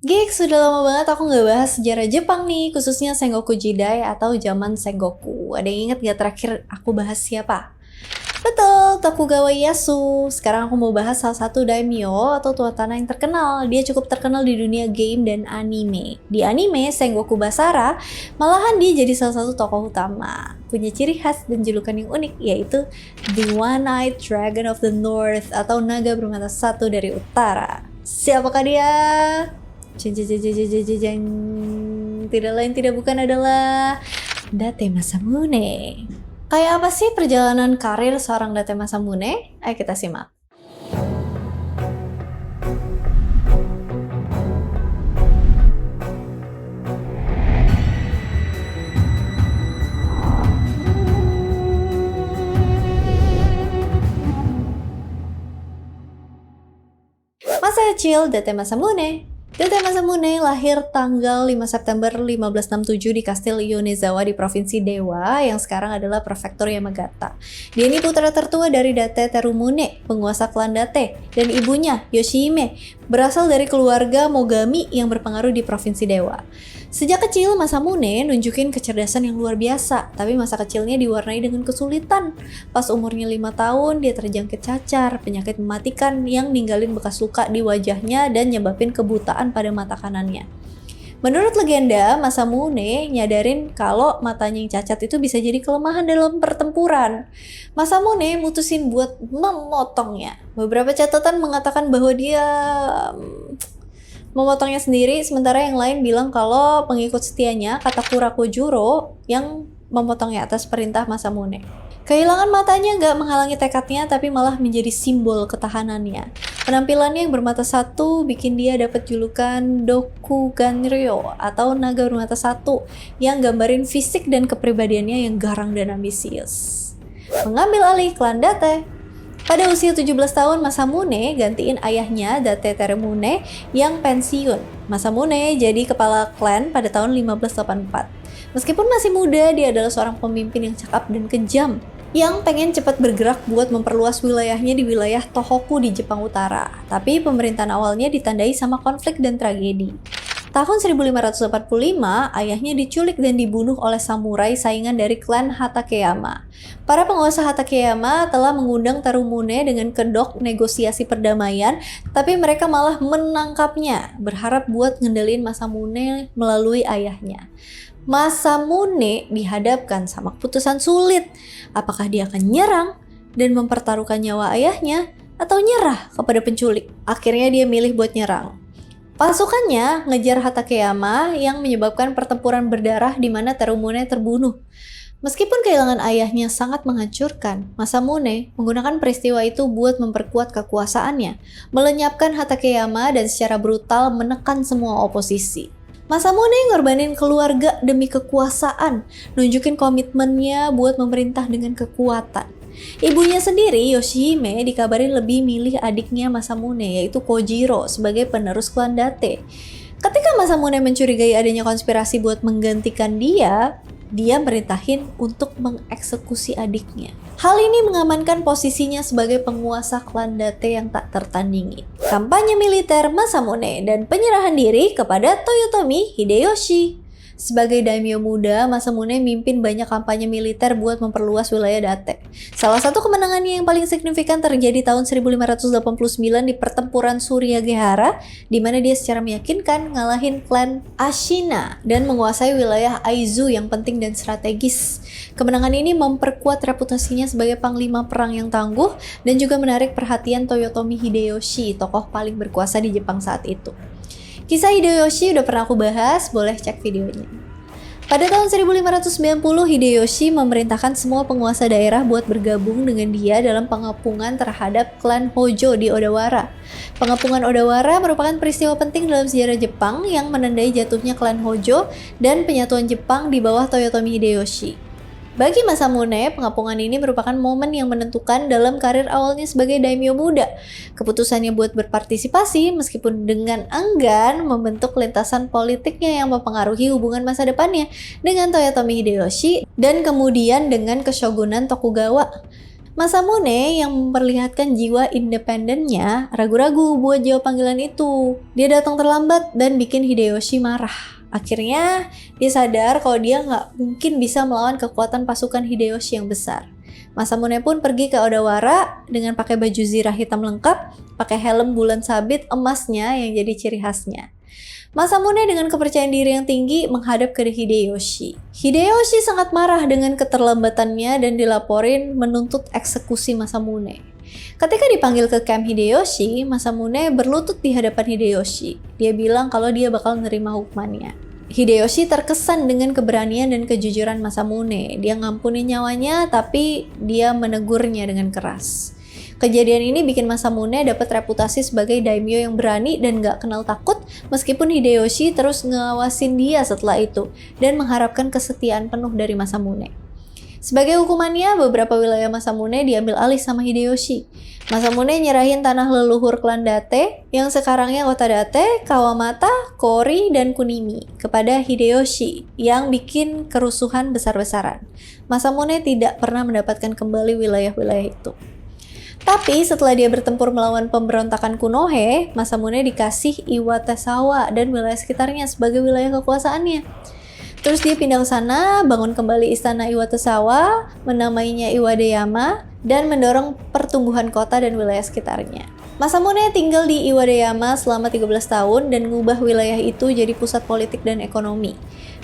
Gigs, sudah lama banget aku nggak bahas sejarah Jepang nih, khususnya Sengoku Jidai atau zaman Sengoku. Ada yang inget gak terakhir aku bahas siapa? Betul, Tokugawa Ieyasu. Sekarang aku mau bahas salah satu daimyo atau tuan tanah yang terkenal. Dia cukup terkenal di dunia game dan anime. Di anime, Sengoku Basara, malahan dia jadi salah satu tokoh utama. Punya ciri khas dan julukan yang unik, yaitu The One-Eyed Dragon of the North atau naga bermata satu dari utara. Siapakah dia? Jeng, jeng, jeng, jeng, jeng, jeng, jeng. Tidak lain tidak bukan adalah Date Masamune. Kayak apa sih perjalanan karir seorang Date Masamune? Ayo kita simak. Masa kecil Date Masamune. Date Masamune lahir tanggal 5 September 1567 di Kastil Yonezawa di Provinsi Dewa yang sekarang adalah Prefektur Yamagata. Dia ini putra tertua dari Date Terumune, penguasa klan Date, dan ibunya, Yoshihime, berasal dari keluarga Mogami yang berpengaruh di Provinsi Dewa. Sejak kecil, Masamune nunjukin kecerdasan yang luar biasa, tapi masa kecilnya diwarnai dengan kesulitan. Pas umurnya 5 tahun, dia terjangkit cacar, penyakit mematikan yang ninggalin bekas luka di wajahnya dan nyebabin kebutaan pada mata kanannya. Menurut legenda, Masamune nyadarin kalau matanya yang cacat itu bisa jadi kelemahan dalam pertempuran. Masamune mutusin buat memotongnya. Beberapa catatan mengatakan bahwa dia memotongnya sendiri, sementara yang lain bilang kalau pengikut setianya, Katakura Kojuro, yang memotongnya atas perintah Masamune. Kehilangan matanya gak menghalangi tekadnya, tapi malah menjadi simbol ketahanannya. Penampilannya yang bermata satu bikin dia dapat julukan Dokuganryo atau naga bermata satu yang gambarin fisik dan kepribadiannya yang garang dan ambisius. Mengambil alih klan Date. Pada usia 17 tahun, Masamune gantiin ayahnya Date Terumune yang pensiun. Masamune jadi kepala klan pada tahun 1584. Meskipun masih muda, dia adalah seorang pemimpin yang cakap dan kejam, yang pengen cepat bergerak buat memperluas wilayahnya di wilayah Tohoku di Jepang Utara. Tapi pemerintahan awalnya ditandai sama konflik dan tragedi. Tahun 1545, ayahnya diculik dan dibunuh oleh samurai saingan dari klan Hatakeyama. Para penguasa Hatakeyama telah mengundang Terumune dengan kedok negosiasi perdamaian, tapi mereka malah menangkapnya, berharap buat ngendaliin Masamune melalui ayahnya. Masamune dihadapkan sama keputusan sulit. Apakah dia akan nyerang dan mempertaruhkan nyawa ayahnya, atau nyerah kepada penculik? Akhirnya dia milih buat nyerang. Pasukannya ngejar Hatakeyama yang menyebabkan pertempuran berdarah di mana Terumune terbunuh. Meskipun kehilangan ayahnya sangat menghancurkan, Masamune menggunakan peristiwa itu buat memperkuat kekuasaannya, melenyapkan Hatakeyama dan secara brutal menekan semua oposisi. Masamune ngorbanin keluarga demi kekuasaan, nunjukin komitmennya buat memerintah dengan kekuatan. Ibunya sendiri, Yoshihime, dikabarin lebih milih adiknya Masamune, yaitu Kojiro, sebagai penerus klan Date. Ketika Masamune mencurigai adanya konspirasi buat menggantikan dia merintahin untuk mengeksekusi adiknya. Hal ini mengamankan posisinya sebagai penguasa klan Date yang tak tertandingi. Kampanye militer Masamune dan penyerahan diri kepada Toyotomi Hideyoshi. Sebagai daimyo muda, Masamune mimpin banyak kampanye militer buat memperluas wilayah Date. Salah satu kemenangannya yang paling signifikan terjadi tahun 1589 di pertempuran Suryagehara, di mana dia secara meyakinkan ngalahin klan Ashina dan menguasai wilayah Aizu yang penting dan strategis. Kemenangan ini memperkuat reputasinya sebagai panglima perang yang tangguh dan juga menarik perhatian Toyotomi Hideyoshi, tokoh paling berkuasa di Jepang saat itu. Kisah Hideyoshi udah pernah aku bahas, boleh cek videonya. Pada tahun 1590, Hideyoshi memerintahkan semua penguasa daerah buat bergabung dengan dia dalam pengepungan terhadap klan Hojo di Odawara. Pengepungan Odawara merupakan peristiwa penting dalam sejarah Jepang yang menandai jatuhnya klan Hojo dan penyatuan Jepang di bawah Toyotomi Hideyoshi. Bagi Masamune, pengepungan ini merupakan momen yang menentukan dalam karir awalnya sebagai daimyo muda. Keputusannya buat berpartisipasi meskipun dengan enggan membentuk lintasan politiknya yang mempengaruhi hubungan masa depannya dengan Toyotomi Hideyoshi dan kemudian dengan Keshogunan Tokugawa. Masamune yang memperlihatkan jiwa independennya ragu-ragu buat jawab panggilan itu. Dia datang terlambat dan bikin Hideyoshi marah. Akhirnya dia sadar kalau dia nggak mungkin bisa melawan kekuatan pasukan Hideyoshi yang besar. Masamune pun pergi ke Odawara dengan pakai baju zirah hitam lengkap, pakai helm bulan sabit emasnya yang jadi ciri khasnya. Masamune dengan kepercayaan diri yang tinggi menghadap ke Hideyoshi. Hideyoshi sangat marah dengan keterlambatannya dan dilaporin menuntut eksekusi Masamune. Ketika dipanggil ke camp Hideyoshi, Masamune berlutut di hadapan Hideyoshi. Dia bilang kalau dia bakal nerima hukumannya. Hideyoshi terkesan dengan keberanian dan kejujuran Masamune. Dia ngampunin nyawanya, tapi dia menegurnya dengan keras. Kejadian ini bikin Masamune dapat reputasi sebagai daimyo yang berani dan gak kenal takut, meskipun Hideyoshi terus ngawasin dia setelah itu dan mengharapkan kesetiaan penuh dari Masamune. Sebagai hukumannya, beberapa wilayah Masamune diambil alih sama Hideyoshi. Masamune nyerahin tanah leluhur klan Date yang sekarangnya kota Date, Kawamata, Kori, dan Kunimi kepada Hideyoshi yang bikin kerusuhan besar-besaran. Masamune tidak pernah mendapatkan kembali wilayah-wilayah itu. Tapi setelah dia bertempur melawan pemberontakan Konohe, Masamune dikasih Iwatesawa dan wilayah sekitarnya sebagai wilayah kekuasaannya. Terus dia pindah ke sana, bangun kembali istana Iwatesawa, menamainya Iwadeyama, dan mendorong pertumbuhan kota dan wilayah sekitarnya. Masamune tinggal di Iwadeyama selama 13 tahun dan ngubah wilayah itu jadi pusat politik dan ekonomi.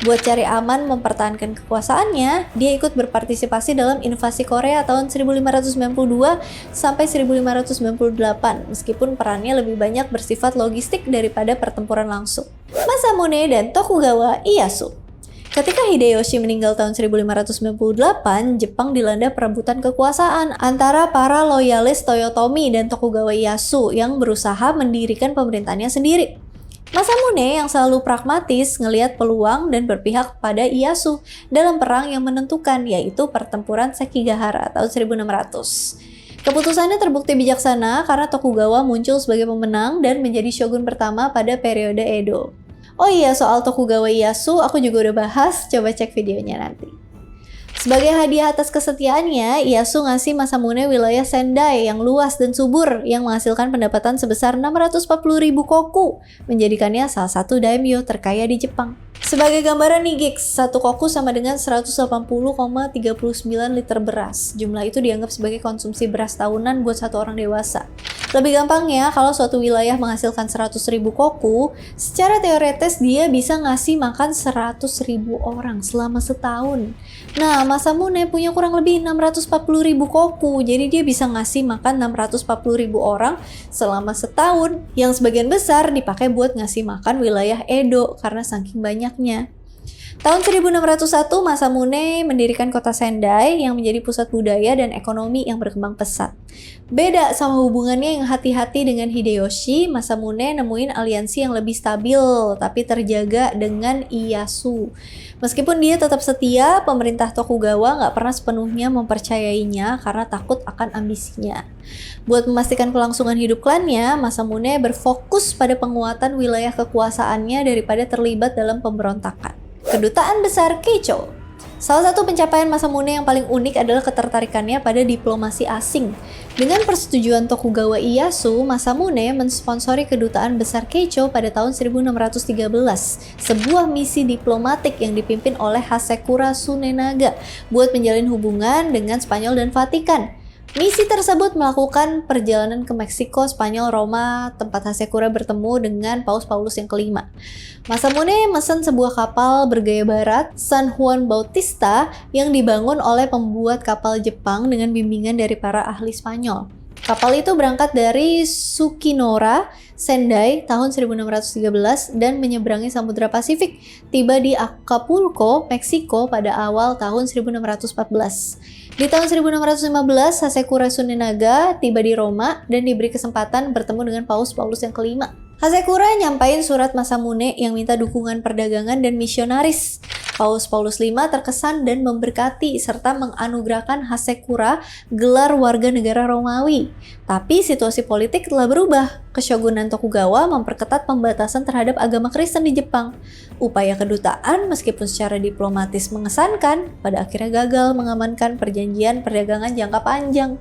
Buat cari aman mempertahankan kekuasaannya, dia ikut berpartisipasi dalam invasi Korea tahun 1592 sampai 1598, meskipun perannya lebih banyak bersifat logistik daripada pertempuran langsung. Masamune dan Tokugawa Ieyasu. Ketika Hideyoshi meninggal tahun 1598, Jepang dilanda perebutan kekuasaan antara para loyalis Toyotomi dan Tokugawa Ieyasu yang berusaha mendirikan pemerintahannya sendiri. Masamune yang selalu pragmatis ngelihat peluang dan berpihak pada Ieyasu dalam perang yang menentukan, yaitu pertempuran Sekigahara tahun 1600. Keputusannya terbukti bijaksana karena Tokugawa muncul sebagai pemenang dan menjadi shogun pertama pada periode Edo. Oh iya, soal Tokugawa Ieyasu aku juga udah bahas, coba cek videonya nanti. Sebagai hadiah atas kesetiaannya, Ieyasu ngasih Masamune wilayah Sendai yang luas dan subur yang menghasilkan pendapatan sebesar 640.000 koku, menjadikannya salah satu daimyo terkaya di Jepang. Sebagai gambaran nih gigs, satu koku sama dengan 180,39 liter beras. Jumlah itu dianggap sebagai konsumsi beras tahunan buat satu orang dewasa. Lebih gampangnya, kalau suatu wilayah menghasilkan 100.000 koku, secara teoretis dia bisa ngasih makan 100.000 orang selama setahun. Nah, Masamune punya kurang lebih 640.000 koku, jadi dia bisa ngasih makan 640.000 orang selama setahun, yang sebagian besar dipakai buat ngasih makan wilayah Edo karena saking banyaknya. Tahun 1601, Masamune mendirikan kota Sendai yang menjadi pusat budaya dan ekonomi yang berkembang pesat. Beda sama hubungannya yang hati-hati dengan Hideyoshi, Masamune nemuin aliansi yang lebih stabil tapi terjaga dengan Ieyasu. Meskipun dia tetap setia, pemerintah Tokugawa nggak pernah sepenuhnya mempercayainya karena takut akan ambisinya. Buat memastikan kelangsungan hidup klannya, Masamune berfokus pada penguatan wilayah kekuasaannya daripada terlibat dalam pemberontakan. Kedutaan Besar Keicho. Salah satu pencapaian Masamune yang paling unik adalah ketertarikannya pada diplomasi asing. Dengan persetujuan Tokugawa Ieyasu, Masamune mensponsori Kedutaan Besar Keicho pada tahun 1613, sebuah misi diplomatik yang dipimpin oleh Hasekura Tsunenaga buat menjalin hubungan dengan Spanyol dan Vatikan. Misi tersebut melakukan perjalanan ke Meksiko, Spanyol, Roma, tempat Hasekura bertemu dengan Paus Paulus yang kelima. Masamune mesen sebuah kapal bergaya barat, San Juan Bautista, yang dibangun oleh pembuat kapal Jepang dengan bimbingan dari para ahli Spanyol. Kapal itu berangkat dari Sukinora, Sendai tahun 1613 dan menyeberangi Samudra Pasifik, tiba di Acapulco, Meksiko pada awal tahun 1614. Di tahun 1615, Hasekura Tsunenaga tiba di Roma dan diberi kesempatan bertemu dengan Paus Paulus yang kelima. Hasekura nyampain surat Masamune yang minta dukungan perdagangan dan misionaris. Paus Paulus V terkesan dan memberkati serta menganugerahkan Hasekura gelar warga negara Romawi. Tapi situasi politik telah berubah. Keshogunan Tokugawa memperketat pembatasan terhadap agama Kristen di Jepang. Upaya kedutaan meskipun secara diplomatis mengesankan, pada akhirnya gagal mengamankan perjanjian perdagangan jangka panjang.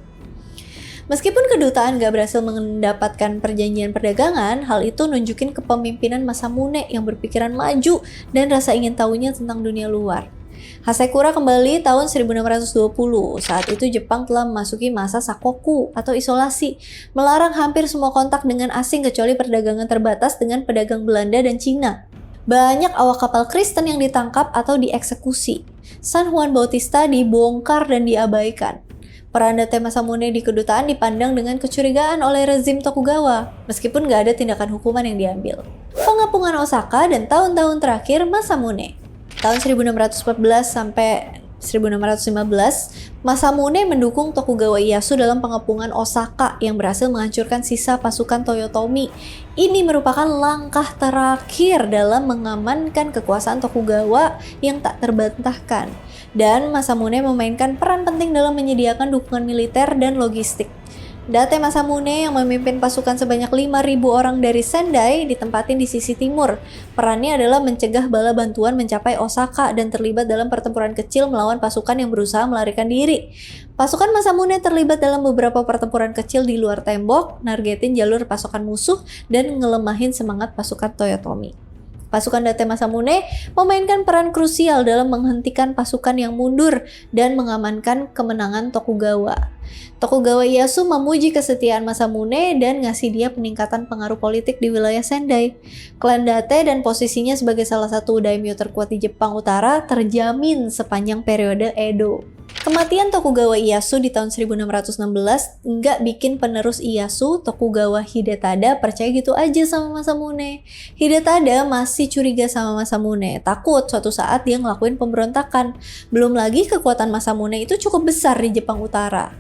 Meskipun kedutaan gak berhasil mendapatkan perjanjian perdagangan, hal itu nunjukin kepemimpinan Masamune yang berpikiran maju dan rasa ingin tahunya tentang dunia luar. Hasekura kembali tahun 1620. Saat itu Jepang telah memasuki masa sakoku atau isolasi, melarang hampir semua kontak dengan asing kecuali perdagangan terbatas dengan pedagang Belanda dan Cina. Banyak awak kapal Kristen yang ditangkap atau dieksekusi. San Juan Bautista dibongkar dan diabaikan. Peran Date Masamune di kedutaan dipandang dengan kecurigaan oleh rezim Tokugawa, meskipun gak ada tindakan hukuman yang diambil. Pengepungan Osaka dan tahun-tahun terakhir Masamune. Tahun 1614 sampai 1615, Masamune mendukung Tokugawa Ieyasu dalam pengepungan Osaka yang berhasil menghancurkan sisa pasukan Toyotomi. Ini merupakan langkah terakhir dalam mengamankan kekuasaan Tokugawa yang tak terbantahkan. Dan Masamune memainkan peran penting dalam menyediakan dukungan militer dan logistik. Date Masamune yang memimpin pasukan sebanyak 5.000 orang dari Sendai ditempatin di sisi timur. Perannya adalah mencegah bala bantuan mencapai Osaka dan terlibat dalam pertempuran kecil melawan pasukan yang berusaha melarikan diri. Pasukan Masamune terlibat dalam beberapa pertempuran kecil di luar tembok, nargetin jalur pasukan musuh, dan ngelemahin semangat pasukan Toyotomi. Pasukan Date Masamune memainkan peran krusial dalam menghentikan pasukan yang mundur dan mengamankan kemenangan Tokugawa. Tokugawa Ieyasu memuji kesetiaan Masamune dan ngasih dia peningkatan pengaruh politik di wilayah Sendai. Klan Date dan posisinya sebagai salah satu daimyo terkuat di Jepang Utara terjamin sepanjang periode Edo. Kematian Tokugawa Ieyasu di tahun 1616 nggak bikin penerus Ieyasu, Tokugawa Hidetada, percaya gitu aja sama Masamune. Hidetada masih curiga sama Masamune, takut suatu saat dia ngelakuin pemberontakan. Belum lagi kekuatan Masamune itu cukup besar di Jepang Utara.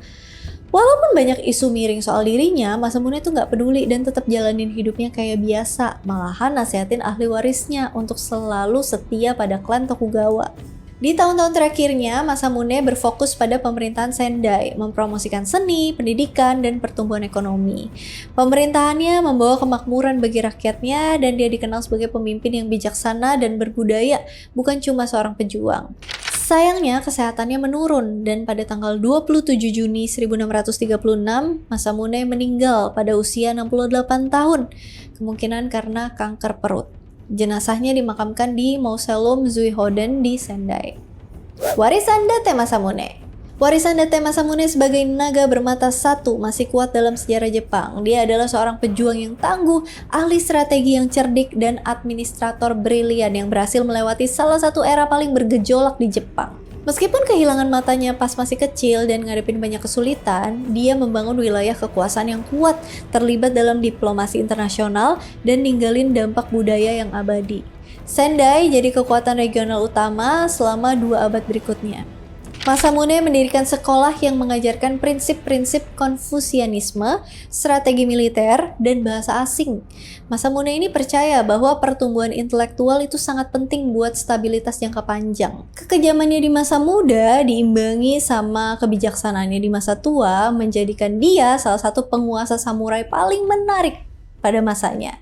Walaupun banyak isu miring soal dirinya, Masamune tuh nggak peduli dan tetap jalanin hidupnya kayak biasa. Malahan nasihatin ahli warisnya untuk selalu setia pada klan Tokugawa. Di tahun-tahun terakhirnya, Masamune berfokus pada pemerintahan Sendai, mempromosikan seni, pendidikan, dan pertumbuhan ekonomi. Pemerintahannya membawa kemakmuran bagi rakyatnya dan dia dikenal sebagai pemimpin yang bijaksana dan berbudaya, bukan cuma seorang pejuang. Sayangnya, kesehatannya menurun dan pada tanggal 27 Juni 1636, Masamune meninggal pada usia 68 tahun, kemungkinan karena kanker perut. Jenazahnya dimakamkan di Mausoleum Zuihoden di Sendai. Warisan Date Masamune. Warisan Date Masamune sebagai naga bermata satu masih kuat dalam sejarah Jepang. Dia adalah seorang pejuang yang tangguh, ahli strategi yang cerdik, dan administrator brilian yang berhasil melewati salah satu era paling bergejolak di Jepang. Meskipun kehilangan matanya pas masih kecil dan ngadepin banyak kesulitan, dia membangun wilayah kekuasaan yang kuat, terlibat dalam diplomasi internasional, dan ninggalin dampak budaya yang abadi. Sendai jadi kekuatan regional utama selama 2 abad berikutnya. Masamune mendirikan sekolah yang mengajarkan prinsip-prinsip Konfusianisme, strategi militer, dan bahasa asing. Masamune ini percaya bahwa pertumbuhan intelektual itu sangat penting buat stabilitas jangka panjang. Kekejamannya di masa muda diimbangi sama kebijaksanaannya di masa tua menjadikan dia salah satu penguasa samurai paling menarik pada masanya.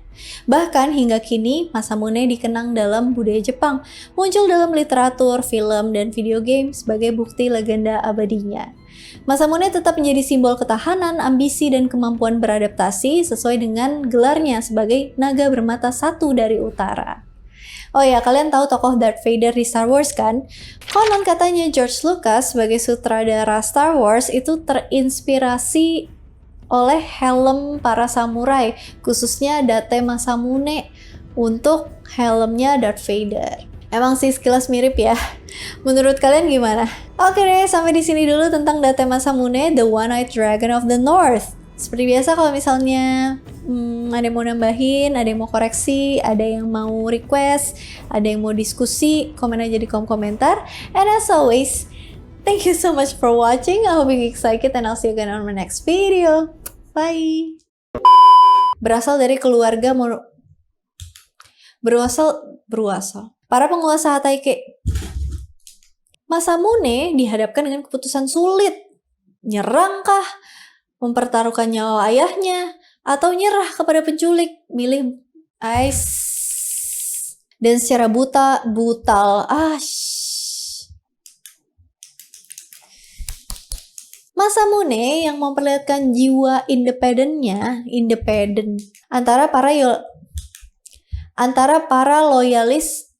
Bahkan hingga kini, Masamune dikenang dalam budaya Jepang, muncul dalam literatur, film, dan video game sebagai bukti legenda abadinya. Masamune tetap menjadi simbol ketahanan, ambisi, dan kemampuan beradaptasi sesuai dengan gelarnya sebagai naga bermata satu dari utara. Oh ya, kalian tahu tokoh Darth Vader di Star Wars kan? Konon katanya George Lucas sebagai sutradara Star Wars itu terinspirasi oleh helm para samurai, khususnya Date Masamune untuk helmnya Darth Vader. Emang sih sekilas mirip ya. Menurut kalian gimana? Oke deh, sampai di sini dulu tentang Date Masamune, the One-Eyed Dragon of the North. Seperti biasa kalau misalnya ada yang mau nambahin, ada yang mau koreksi, ada yang mau request, ada yang mau diskusi, komen aja di kolom komentar. And as always, thank you so much for watching. I hope you excited and I'll see you again on my next video. Bye. Berasal dari keluarga berasal. Para penguasa Hataike. Masamune dihadapkan dengan keputusan sulit. Nyerangkah? Mempertaruhkan nyawa ayahnya? Atau nyerah kepada penculik? Milih Ais. Dan secara brutal. Masamune yang memperlihatkan jiwa independen antara para loyalis